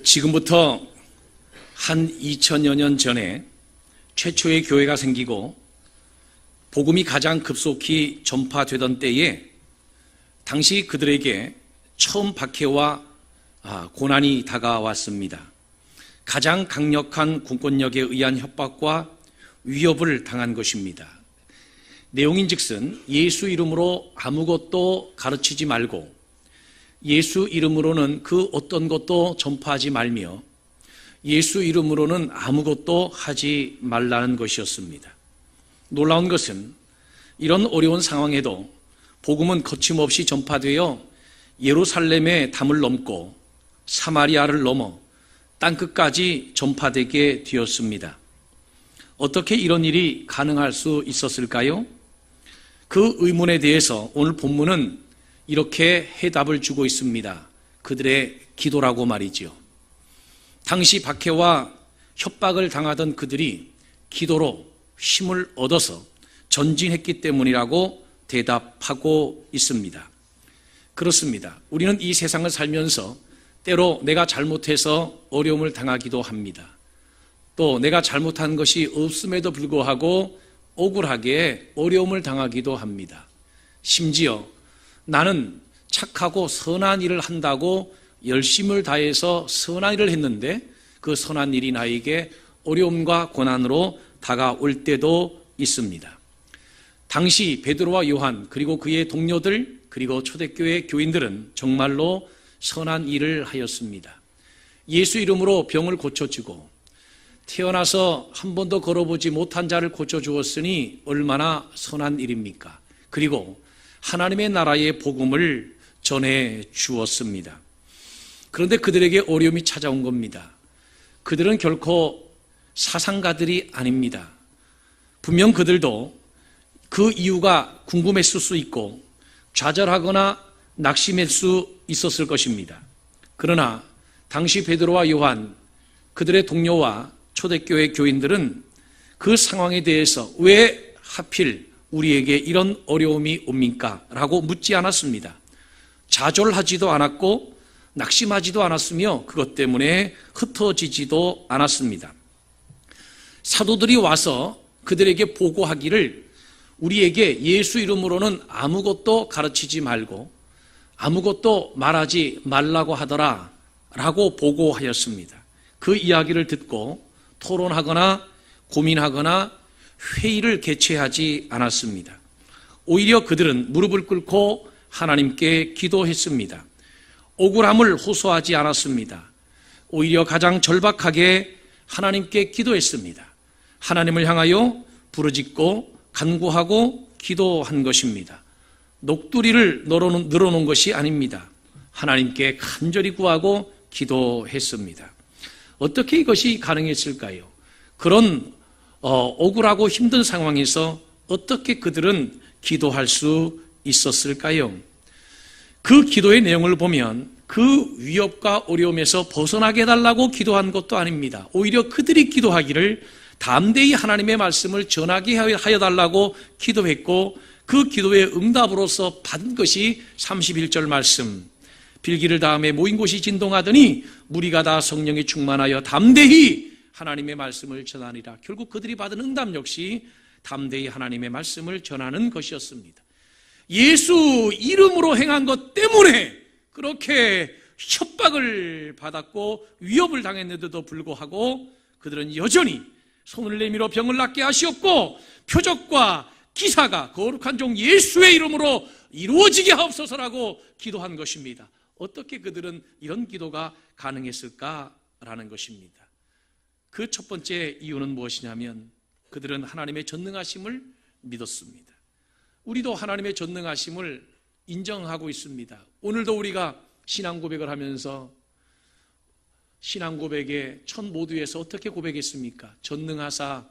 지금부터 한 2000여 년 전에 최초의 교회가 생기고 복음이 가장 급속히 전파되던 때에 당시 그들에게 처음 박해와 고난이 다가왔습니다. 가장 강력한 공권력에 의한 협박과 위협을 당한 것입니다. 내용인즉슨 예수 이름으로 아무것도 가르치지 말고 예수 이름으로는 그 어떤 것도 전파하지 말며 예수 이름으로는 아무것도 하지 말라는 것이었습니다. 놀라운 것은 이런 어려운 상황에도 복음은 거침없이 전파되어 예루살렘의 담을 넘고 사마리아를 넘어 땅끝까지 전파되게 되었습니다. 어떻게 이런 일이 가능할 수 있었을까요? 그 의문에 대해서 오늘 본문은 이렇게 해답을 주고 있습니다. 그들의 기도라고 말이죠. 당시 박해와 협박을 당하던 그들이 기도로 힘을 얻어서 전진했기 때문이라고 대답하고 있습니다. 그렇습니다. 우리는 이 세상을 살면서 때로 내가 잘못해서 어려움을 당하기도 합니다. 또 내가 잘못한 것이 없음에도 불구하고 억울하게 어려움을 당하기도 합니다. 심지어 나는 착하고 선한 일을 한다고 열심을 다해서 선한 일을 했는데 그 선한 일이 나에게 어려움과 고난으로 다가올 때도 있습니다. 당시 베드로와 요한 그리고 그의 동료들 그리고 초대교회 교인들은 정말로 선한 일을 하였습니다. 예수 이름으로 병을 고쳐주고 태어나서 한 번도 걸어보지 못한 자를 고쳐주었으니 얼마나 선한 일입니까? 그리고 하나님의 나라의 복음을 전해 주었습니다. 그런데 그들에게 어려움이 찾아온 겁니다. 그들은 결코 사상가들이 아닙니다. 분명 그들도 그 이유가 궁금했을 수 있고 좌절하거나 낙심할 수 있었을 것입니다. 그러나 당시 베드로와 요한 그들의 동료와 초대교회 교인들은 그 상황에 대해서 왜 하필 우리에게 이런 어려움이 옵니까? 라고 묻지 않았습니다. 좌절하지도 않았고 낙심하지도 않았으며 그것 때문에 흩어지지도 않았습니다. 사도들이 와서 그들에게 보고하기를 우리에게 예수 이름으로는 아무것도 가르치지 말고 아무것도 말하지 말라고 하더라 라고 보고하였습니다. 그 이야기를 듣고 토론하거나 고민하거나 회의를 개최하지 않았습니다. 오히려 그들은 무릎을 꿇고 하나님께 기도했습니다. 억울함을 호소하지 않았습니다. 오히려 가장 절박하게 하나님께 기도했습니다. 하나님을 향하여 부르짖고 간구하고 기도한 것입니다. 녹두리를 늘어놓은 것이 아닙니다. 하나님께 간절히 구하고 기도했습니다. 어떻게 이것이 가능했을까요? 그런 억울하고 힘든 상황에서 어떻게 그들은 기도할 수 있었을까요? 그 기도의 내용을 보면 그 위협과 어려움에서 벗어나게 해달라고 기도한 것도 아닙니다. 오히려 그들이 기도하기를 담대히 하나님의 말씀을 전하게 하여 달라고 기도했고 그 기도의 응답으로서 받은 것이 31절 말씀. 빌기를 다음에 모인 곳이 진동하더니 무리가 다 성령에 충만하여 담대히 하나님의 말씀을 전하니라. 결국 그들이 받은 응답 역시 담대히 하나님의 말씀을 전하는 것이었습니다. 예수 이름으로 행한 것 때문에 그렇게 협박을 받았고 위협을 당했는데도 불구하고 그들은 여전히 손을 내밀어 병을 낫게 하시었고 표적과 기사가 거룩한 종 예수의 이름으로 이루어지게 하옵소서라고 기도한 것입니다. 어떻게 그들은 이런 기도가 가능했을까라는 것입니다. 그 첫 번째 이유는 무엇이냐면 그들은 하나님의 전능하심을 믿었습니다. 우리도 하나님의 전능하심을 인정하고 있습니다. 오늘도 우리가 신앙 고백을 하면서 신앙 고백의 첫 모두에서 어떻게 고백했습니까? 전능하사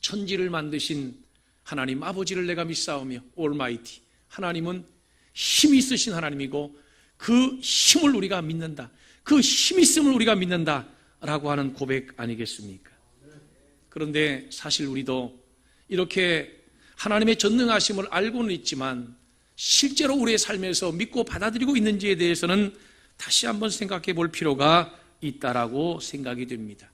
천지를 만드신 하나님 아버지를 내가 믿사오며 올마이티 하나님은 힘이 있으신 하나님이고 그 힘을 우리가 믿는다. 그 힘 있음을 우리가 믿는다 라고 하는 고백 아니겠습니까? 그런데 사실 우리도 이렇게 하나님의 전능하심을 알고는 있지만 실제로 우리의 삶에서 믿고 받아들이고 있는지에 대해서는 다시 한번 생각해 볼 필요가 있다라고 생각이 됩니다.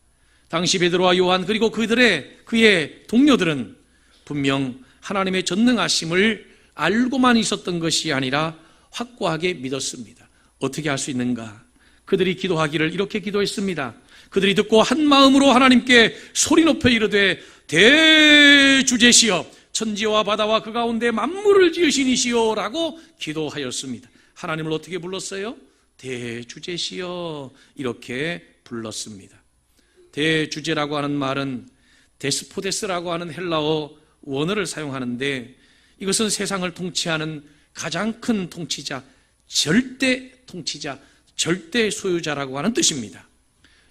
당시 베드로와 요한 그리고 그의 동료들은 분명 하나님의 전능하심을 알고만 있었던 것이 아니라 확고하게 믿었습니다. 어떻게 할 수 있는가? 그들이 기도하기를 이렇게 기도했습니다. 그들이 듣고 한 마음으로 하나님께 소리 높여 이르되 대주제시여 천지와 바다와 그 가운데 만물을 지으신 이시여 라고 기도하였습니다. 하나님을 어떻게 불렀어요? 대주제시여 이렇게 불렀습니다. 대주제라고 하는 말은 데스포데스라고 하는 헬라어 원어를 사용하는데 이것은 세상을 통치하는 가장 큰 통치자, 절대 통치자, 절대 소유자라고 하는 뜻입니다.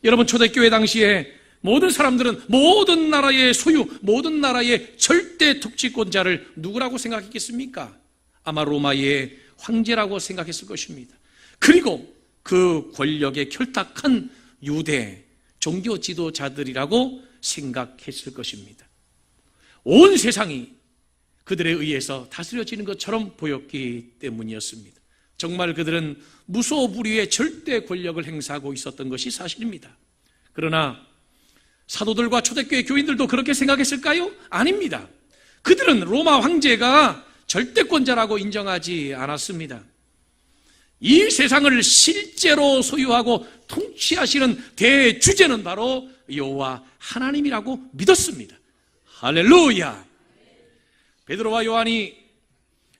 여러분 초대교회 당시에 모든 사람들은 모든 나라의 소유, 모든 나라의 절대 통치권자를 누구라고 생각했겠습니까? 아마 로마의 황제라고 생각했을 것입니다. 그리고 그 권력에 결탁한 유대 종교 지도자들이라고 생각했을 것입니다. 온 세상이 그들에 의해서 다스려지는 것처럼 보였기 때문이었습니다. 정말 그들은 무소불위의 절대 권력을 행사하고 있었던 것이 사실입니다. 그러나 사도들과 초대교회 교인들도 그렇게 생각했을까요? 아닙니다. 그들은 로마 황제가 절대권자라고 인정하지 않았습니다. 이 세상을 실제로 소유하고 통치하시는 대주제는 바로 여호와 하나님이라고 믿었습니다. 할렐루야! 베드로와 요한이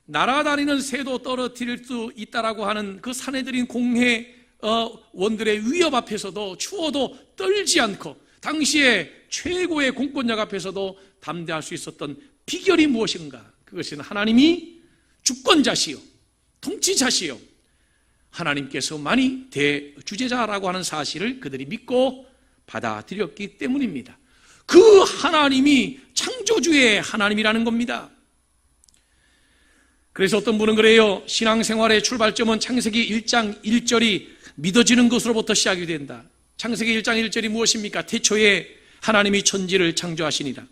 날아다니는 새도 떨어뜨릴 수 있다라고 하는 그 사내들인 공회원들의 위협 앞에서도 추워도 떨지 않고 당시에 최고의 공권력 앞에서도 담대할 수 있었던 비결이 무엇인가? 그것은 하나님이 주권자시요 통치자시요 하나님께서만이 대주제자라고 하는 사실을 그들이 믿고 받아들였기 때문입니다. 그 하나님이 창조주의 하나님이라는 겁니다. 그래서 어떤 분은 그래요. 신앙생활의 출발점은 창세기 1장 1절이 믿어지는 것으로부터 시작이 된다. 창세기 1장 1절이 무엇입니까? 태초에 하나님이 천지를 창조하시니라.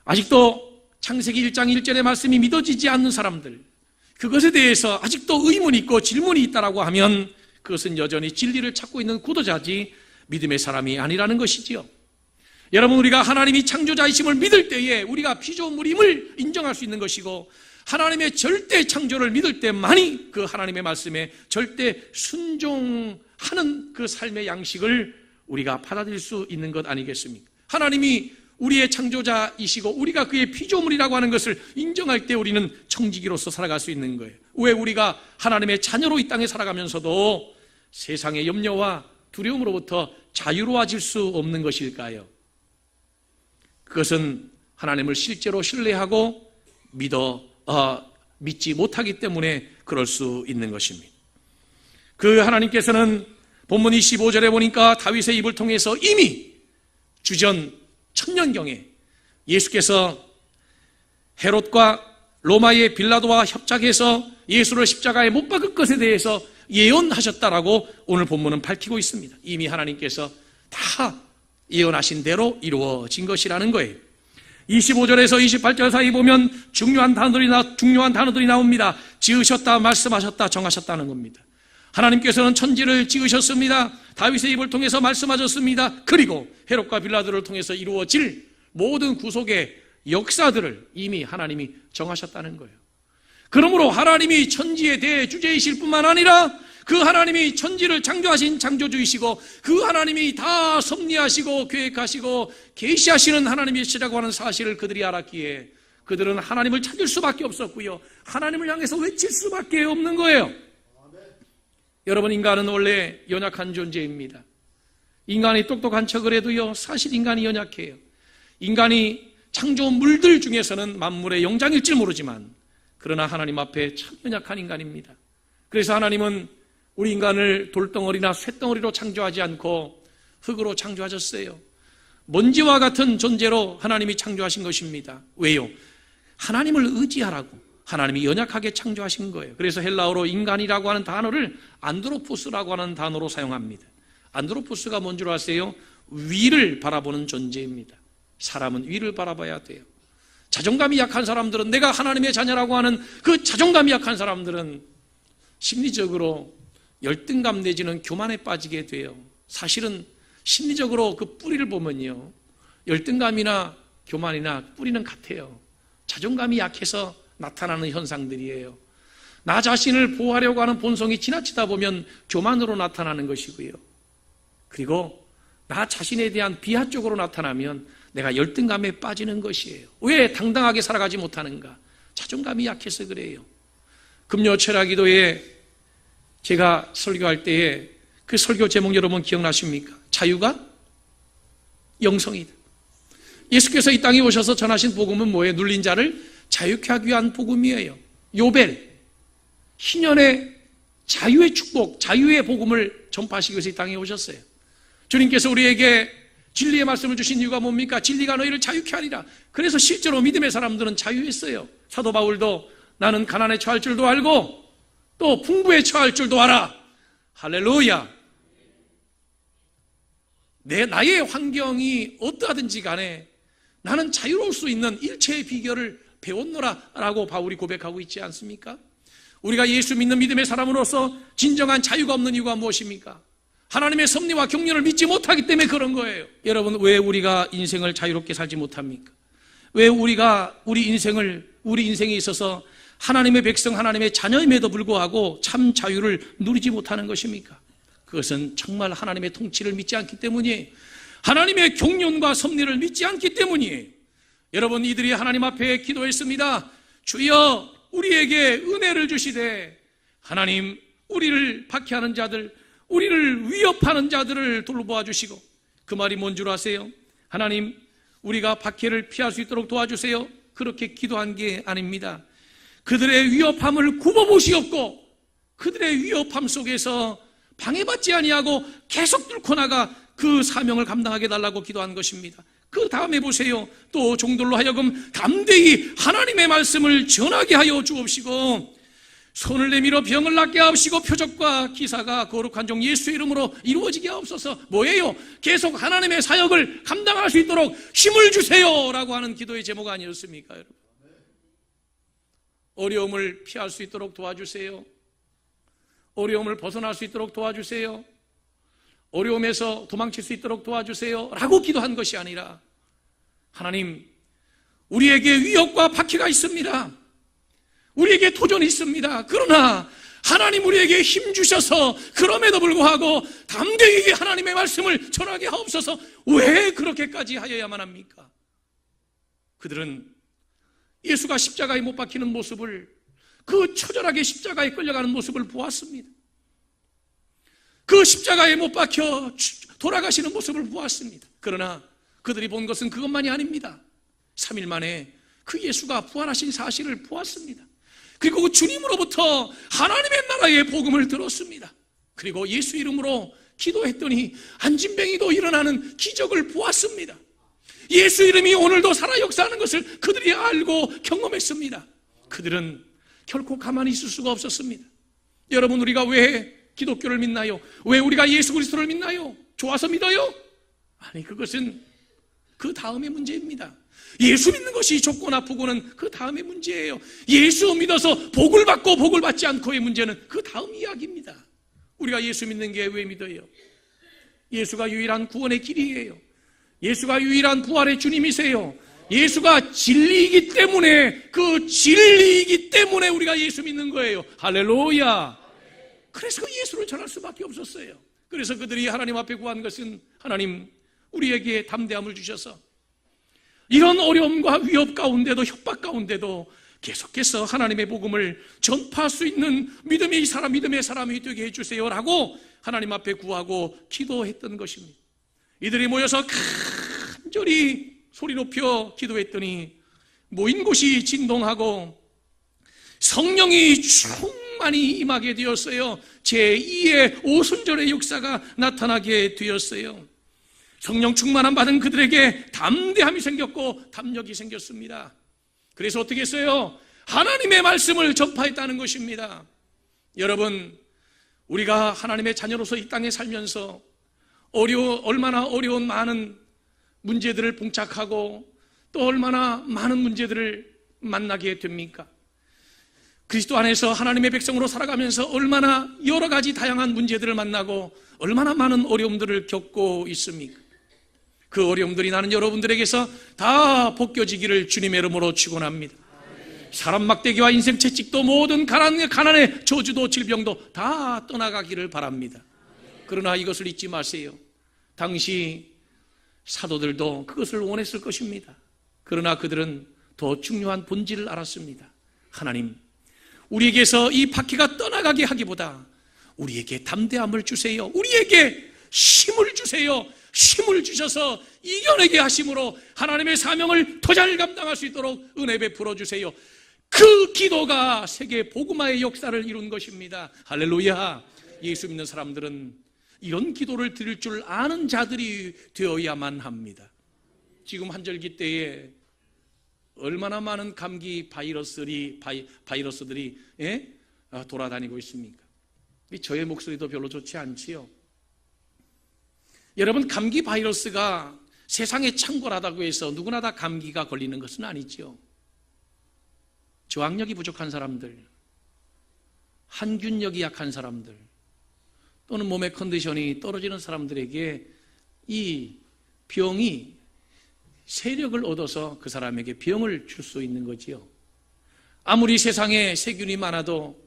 아직도 창세기 1장 1절의 말씀이 믿어지지 않는 사람들, 그것에 대해서 아직도 의문이 있고 질문이 있다라고 하면 그것은 여전히 진리를 찾고 있는 구도자지 믿음의 사람이 아니라는 것이지요. 여러분, 우리가 하나님이 창조자이심을 믿을 때에 우리가 피조물임을 인정할 수 있는 것이고 하나님의 절대 창조를 믿을 때만이 그 하나님의 말씀에 절대 순종하는 그 삶의 양식을 우리가 받아들일 수 있는 것 아니겠습니까? 하나님이 우리의 창조자이시고 우리가 그의 피조물이라고 하는 것을 인정할 때 우리는 청지기로서 살아갈 수 있는 거예요. 왜 우리가 하나님의 자녀로 이 땅에 살아가면서도 세상의 염려와 두려움으로부터 자유로워질 수 없는 것일까요? 그것은 하나님을 실제로 신뢰하고 믿지 못하기 때문에 그럴 수 있는 것입니다. 그 하나님께서는 본문 25절에 보니까 다윗의 입을 통해서 이미 주전 1000년경에 예수께서 헤롯과 로마의 빌라도와 협작해서 예수를 십자가에 못 박을 것에 대해서 예언하셨다라고 오늘 본문은 밝히고 있습니다. 이미 하나님께서 다 예언하신 대로 이루어진 것이라는 거예요. 25절에서 28절 사이 보면 중요한 단어들이 나옵니다. 지으셨다, 말씀하셨다, 정하셨다는 겁니다. 하나님께서는 천지를 지으셨습니다. 다윗의 입을 통해서 말씀하셨습니다. 그리고 헤롯과 빌라도를 통해서 이루어질 모든 구속의 역사들을 이미 하나님이 정하셨다는 거예요. 그러므로 하나님이 천지의 대주제이실 뿐만 아니라 그 하나님이 천지를 창조하신 창조주이시고 그 하나님이 다 섭리하시고 계획하시고 계시하시는 하나님이시라고 하는 사실을 그들이 알았기에 그들은 하나님을 찾을 수밖에 없었고요, 하나님을 향해서 외칠 수밖에 없는 거예요. 여러분, 인간은 원래 연약한 존재입니다. 인간이 똑똑한 척을 해도요, 사실 인간이 연약해요. 인간이 창조물들 중에서는 만물의 영장일지 모르지만 그러나 하나님 앞에 참 연약한 인간입니다. 그래서 하나님은 우리 인간을 돌덩어리나 쇳덩어리로 창조하지 않고 흙으로 창조하셨어요. 먼지와 같은 존재로 하나님이 창조하신 것입니다. 왜요? 하나님을 의지하라고 하나님이 연약하게 창조하신 거예요. 그래서 헬라어로 인간이라고 하는 단어를 안드로포스라고 하는 단어로 사용합니다. 안드로포스가 뭔 줄 아세요? 위를 바라보는 존재입니다. 사람은 위를 바라봐야 돼요. 자존감이 약한 사람들은, 내가 하나님의 자녀라고 하는 그 자존감이 약한 사람들은 심리적으로 열등감 내지는 교만에 빠지게 돼요. 사실은 심리적으로 그 뿌리를 보면요, 열등감이나 교만이나 뿌리는 같아요. 자존감이 약해서 나타나는 현상들이에요. 나 자신을 보호하려고 하는 본성이 지나치다 보면 교만으로 나타나는 것이고요. 그리고 나 자신에 대한 비하 쪽으로 나타나면 내가 열등감에 빠지는 것이에요. 왜 당당하게 살아가지 못하는가? 자존감이 약해서 그래요. 금요 철야기도에 제가 설교할 때에 그 설교 제목 여러분 기억나십니까? 자유가 영성이다. 예수께서 이 땅에 오셔서 전하신 복음은 뭐예요? 눌린 자를 자유케 하기 위한 복음이에요. 요벨, 희년의 자유의 축복, 자유의 복음을 전파하시기 위해서 이 땅에 오셨어요. 주님께서 우리에게 진리의 말씀을 주신 이유가 뭡니까? 진리가 너희를 자유케 하리라. 그래서 실제로 믿음의 사람들은 자유했어요. 사도 바울도 나는 가난에 처할 줄도 알고 또 풍부에 처할 줄도 알아. 할렐루야. 나의 환경이 어떠하든지 간에 나는 자유로울 수 있는 일체의 비결을 배웠노라 라고 바울이 고백하고 있지 않습니까? 우리가 예수 믿는 믿음의 사람으로서 진정한 자유가 없는 이유가 무엇입니까? 하나님의 섭리와 경륜을 믿지 못하기 때문에 그런 거예요. 여러분, 왜 우리가 인생을 자유롭게 살지 못합니까? 왜 우리가 우리 인생에 있어서 하나님의 백성, 하나님의 자녀임에도 불구하고 참 자유를 누리지 못하는 것입니까? 그것은 정말 하나님의 통치를 믿지 않기 때문이에요. 하나님의 경륜과 섭리를 믿지 않기 때문이에요. 여러분, 이들이 하나님 앞에 기도했습니다. 주여 우리에게 은혜를 주시되 하나님 우리를 박해하는 자들, 우리를 위협하는 자들을 돌보아 주시고, 그 말이 뭔 줄 아세요? 하나님 우리가 박해를 피할 수 있도록 도와주세요. 그렇게 기도한 게 아닙니다. 그들의 위협함을 굽어보시옵고 그들의 위협함 속에서 방해받지 아니하고 계속 뚫고 나가 그 사명을 감당하게 달라고 기도한 것입니다. 그 다음에 보세요. 또 종들로 하여금 담대히 하나님의 말씀을 전하게 하여 주옵시고 손을 내밀어 병을 낫게 하옵시고 표적과 기사가 거룩한 종 예수의 이름으로 이루어지게 하옵소서. 뭐예요? 계속 하나님의 사역을 감당할 수 있도록 힘을 주세요 라고 하는 기도의 제목 아니었습니까? 여러분, 어려움을 피할 수 있도록 도와주세요. 어려움을 벗어날 수 있도록 도와주세요. 어려움에서 도망칠 수 있도록 도와주세요 라고 기도한 것이 아니라, 하나님 우리에게 위협과 박해가 있습니다. 우리에게 도전이 있습니다. 그러나 하나님 우리에게 힘 주셔서 그럼에도 불구하고 담대히 하나님의 말씀을 전하게 하옵소서. 왜 그렇게까지 하여야만 합니까? 그들은 예수가 십자가에 못 박히는 모습을, 그 처절하게 십자가에 끌려가는 모습을 보았습니다. 그 십자가에 못 박혀 돌아가시는 모습을 보았습니다. 그러나 그들이 본 것은 그것만이 아닙니다. 3일 만에 그 예수가 부활하신 사실을 보았습니다. 그리고 그 주님으로부터 하나님의 나라의 복음을 들었습니다. 그리고 예수 이름으로 기도했더니 안진뱅이도 일어나는 기적을 보았습니다. 예수 이름이 오늘도 살아 역사하는 것을 그들이 알고 경험했습니다. 그들은 결코 가만히 있을 수가 없었습니다. 여러분, 우리가 왜 기독교를 믿나요? 왜 우리가 예수 그리스도를 믿나요? 좋아서 믿어요? 아니, 그것은 그 다음의 문제입니다. 예수 믿는 것이 좋고 나쁘고는 그 다음의 문제예요. 예수 믿어서 복을 받고 복을 받지 않고의 문제는 그 다음 이야기입니다. 우리가 예수 믿는 게 왜 믿어요? 예수가 유일한 구원의 길이에요. 예수가 유일한 부활의 주님이세요. 예수가 진리이기 때문에, 그 진리이기 때문에 우리가 예수 믿는 거예요. 할렐루야. 그래서 그 예수를 전할 수밖에 없었어요. 그래서 그들이 하나님 앞에 구한 것은, 하나님 우리에게 담대함을 주셔서 이런 어려움과 위협 가운데도, 협박 가운데도 계속해서 하나님의 복음을 전파할 수 있는 믿음의 사람이 되게 해주세요 라고 하나님 앞에 구하고 기도했던 것입니다. 이들이 모여서 간절히 소리 높여 기도했더니 모인 곳이 진동하고 성령이 충만히 임하게 되었어요. 제2의 오순절의 역사가 나타나게 되었어요. 성령 충만함 받은 그들에게 담대함이 생겼고 담력이 생겼습니다. 그래서 어떻게 했어요? 하나님의 말씀을 전파했다는 것입니다. 여러분, 우리가 하나님의 자녀로서 이 땅에 살면서 얼마나 어려운 많은 문제들을 봉착하고 또 얼마나 많은 문제들을 만나게 됩니까? 그리스도 안에서 하나님의 백성으로 살아가면서 얼마나 여러 가지 다양한 문제들을 만나고 얼마나 많은 어려움들을 겪고 있습니까? 그 어려움들이 나는 여러분들에게서 다 벗겨지기를 주님의 이름으로 축원합니다. 사람 막대기와 인생 채찍도 모든 가난의 저주도 질병도 다 떠나가기를 바랍니다. 그러나 이것을 잊지 마세요. 당시 사도들도 그것을 원했을 것입니다. 그러나 그들은 더 중요한 본질을 알았습니다. 하나님, 우리에게서 이 박해가 떠나가게 하기보다 우리에게 담대함을 주세요. 우리에게 힘을 주세요. 힘을 주셔서 이겨내게 하심으로 하나님의 사명을 더 잘 감당할 수 있도록 은혜 베풀어 주세요. 그 기도가 세계 복음화의 역사를 이룬 것입니다. 할렐루야. 예수 믿는 사람들은 이런 기도를 드릴 줄 아는 자들이 되어야만 합니다. 지금 한절기 때에 얼마나 많은 감기 바이러스들이 돌아다니고 있습니까? 저의 목소리도 별로 좋지 않지요. 여러분, 감기 바이러스가 세상에 창궐하다고 해서 누구나 다 감기가 걸리는 것은 아니죠. 저항력이 부족한 사람들, 항균력이 약한 사람들, 또는 몸의 컨디션이 떨어지는 사람들에게 이 병이 세력을 얻어서 그 사람에게 병을 줄 수 있는 거지요. 아무리 세상에 세균이 많아도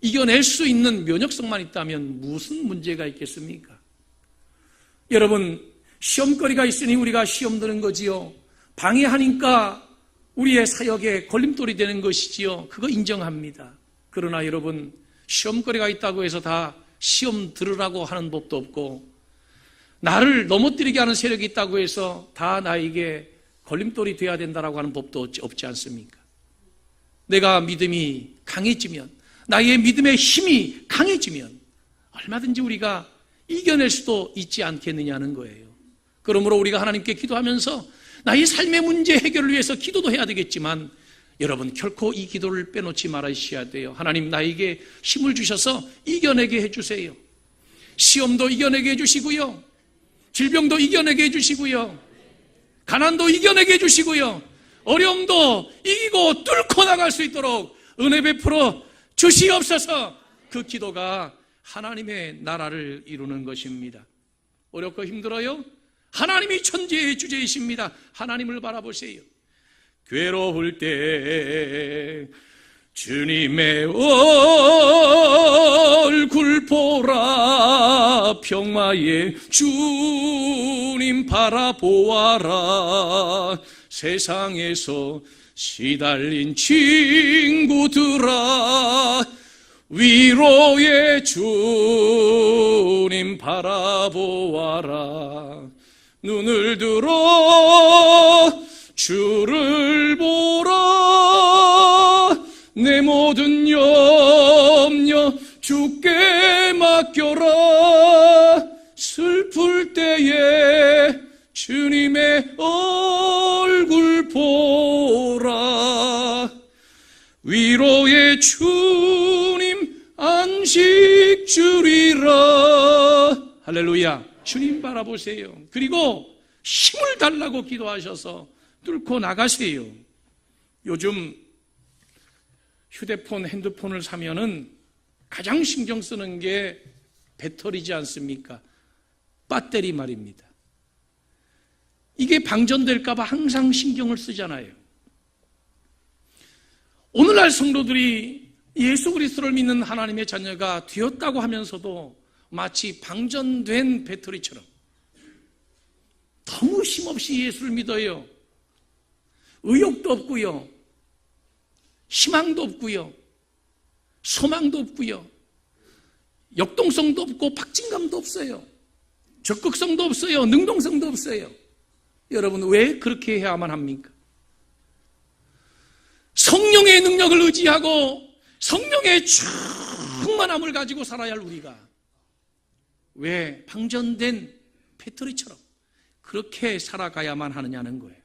이겨낼 수 있는 면역성만 있다면 무슨 문제가 있겠습니까? 여러분, 시험거리가 있으니 우리가 시험 드는 거지요. 방해하니까 우리의 사역에 걸림돌이 되는 것이지요. 그거 인정합니다. 그러나 여러분, 시험거리가 있다고 해서 다 시험 들으라고 하는 법도 없고, 나를 넘어뜨리게 하는 세력이 있다고 해서 다 나에게 걸림돌이 되어야 된다고 하는 법도 없지 않습니까? 내가 믿음이 강해지면, 나의 믿음의 힘이 강해지면 얼마든지 우리가 이겨낼 수도 있지 않겠느냐는 거예요. 그러므로 우리가 하나님께 기도하면서 나의 삶의 문제 해결을 위해서 기도도 해야 되겠지만, 여러분 결코 이 기도를 빼놓지 말으셔야 돼요. 하나님, 나에게 힘을 주셔서 이겨내게 해주세요. 시험도 이겨내게 해주시고요, 질병도 이겨내게 해주시고요, 가난도 이겨내게 해주시고요, 어려움도 이기고 뚫고 나갈 수 있도록 은혜 베풀어 주시옵소서. 그 기도가 하나님의 나라를 이루는 것입니다. 어렵고 힘들어요? 하나님이 천지의 주제이십니다. 하나님을 바라보세요. 괴로울 때 주님의 얼굴 보라, 평화의 주님 바라보아라. 세상에서 시달린 친구들아, 위로의 주님 바라보아라. 눈을 들어 주를 보라. 내 모든 염려 주께 맡겨라. 슬플 때에 주님의 얼굴 보라. 위로의 주님 안식 주리라. 할렐루야. 주님 바라보세요. 그리고 힘을 달라고 기도하셔서 뚫고 나가세요. 요즘 휴대폰, 핸드폰을 사면은 가장 신경 쓰는 게 배터리지 않습니까? 배터리 말입니다. 이게 방전될까봐 항상 신경을 쓰잖아요. 오늘날 성도들이 예수 그리스도를 믿는 하나님의 자녀가 되었다고 하면서도 마치 방전된 배터리처럼 너무 힘없이 예수를 믿어요. 의욕도 없고요, 희망도 없고요, 소망도 없고요, 역동성도 없고 박진감도 없어요, 적극성도 없어요, 능동성도 없어요. 여러분, 왜 그렇게 해야만 합니까? 성령의 능력을 의지하고 성령의 충만함을 가지고 살아야 할 우리가 왜 방전된 배터리처럼 그렇게 살아가야만 하느냐는 거예요.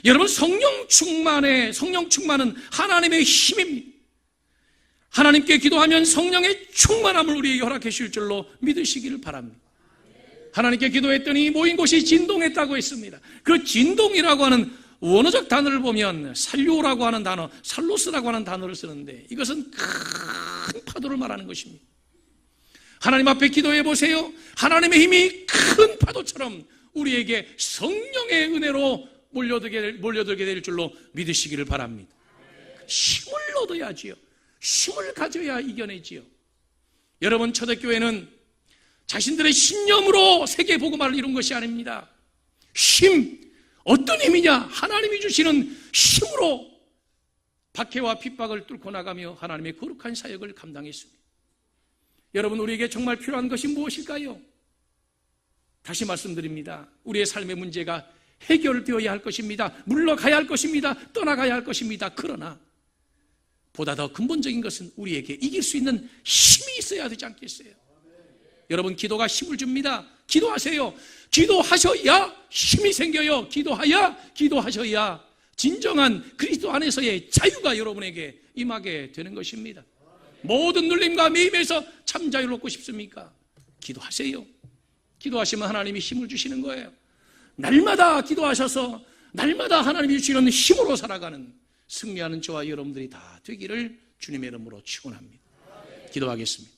여러분, 성령 충만은 하나님의 힘입니다. 하나님께 기도하면 성령의 충만함을 우리에게 허락해 주실 줄로 믿으시기를 바랍니다. 하나님께 기도했더니 모인 곳이 진동했다고 했습니다. 그 진동이라고 하는 원어적 단어를 보면 살료라고 하는 단어, 살로스라고 하는 단어를 쓰는데 이것은 큰 파도를 말하는 것입니다. 하나님 앞에 기도해 보세요. 하나님의 힘이 큰 파도처럼 우리에게 성령의 은혜로 몰려들게 될 줄로 믿으시기를 바랍니다. 힘을 얻어야지요. 힘을 가져야 이겨내지요. 여러분, 초대교회는 자신들의 신념으로 세계 복음화를 이룬 것이 아닙니다. 힘, 어떤 힘이냐? 하나님이 주시는 힘으로 박해와 핍박을 뚫고 나가며 하나님의 거룩한 사역을 감당했습니다. 여러분, 우리에게 정말 필요한 것이 무엇일까요? 다시 말씀드립니다. 우리의 삶의 문제가 해결되어야 할 것입니다. 물러가야 할 것입니다. 떠나가야 할 것입니다. 그러나 보다 더 근본적인 것은 우리에게 이길 수 있는 힘이 있어야 되지 않겠어요? 여러분, 기도가 힘을 줍니다. 기도하세요. 기도하셔야 힘이 생겨요. 기도하셔야 진정한 그리스도 안에서의 자유가 여러분에게 임하게 되는 것입니다. 모든 눌림과 매임에서 참 자유를 얻고 싶습니까? 기도하세요. 기도하시면 하나님이 힘을 주시는 거예요. 날마다 기도하셔서 날마다 하나님이 주시는 힘으로 살아가는 승리하는 저와 여러분들이 다 되기를 주님의 이름으로 축원합니다. 기도하겠습니다.